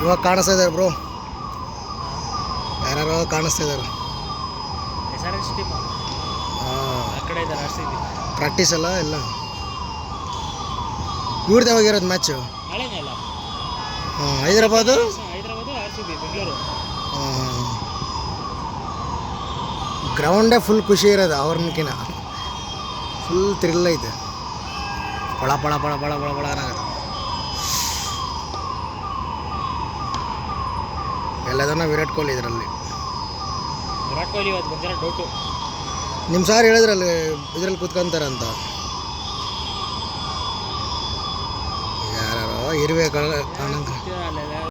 ಇವಾಗ ಕಾಣಿಸ್ತಾ ಇದ್ದಾರೆ ಬ್ರೋ, ಯಾರ್ಯಾರೋ ಕಾಣಿಸ್ತಾ ಇದ್ದಾರೆ. SRH ಟೀಮ್ ಆ ಕಡೆ ಇದ್ದಾರೆ RCB. ಪ್ರಾಕ್ಟೀಸ್ ಅಲ್ಲ ಎಲ್ಲ. ಇವ್ರದ್ದು ಯಾವಾಗಿರೋದು ಮ್ಯಾಚು? ನಾಳೆನೇ ಅಲ್ಲ. ಹೈದರಾಬಾದು RCB ಬೆಂಗಳೂರು. ಗ್ರೌಂಡೇ ಫುಲ್ ಖುಷಿ ಇರೋದು ಅವ್ರನ್ಕಿನ, ಫುಲ್ ಥ್ರಿಲ್ ಐತೆ. ಪಳ ಪಳ ಪಳ ಪಳ ಪಳ ಪಳ ಅನ್ನೋದು ಎಲ್ಲದನ್ನ ವಿರಾಟ್ ಕೊಹ್ಲಿ ಇದರಲ್ಲಿ. ವಿರಾಟ್ ಕೊಹ್ಲಿ ಇವತ್ತು ಬಂದಿರೋ ಡೌಟು. ನಿಮ್ಮ ಸಾರ್ ಹೇಳಿದ್ರಲ್ಲಿ ಇದ್ರಲ್ಲಿ ಕೂತ್ಕೊಂತಾರೆ ಅಂತ. ಯಾರೋ ಇರುವೆ ಕಾಣಂತ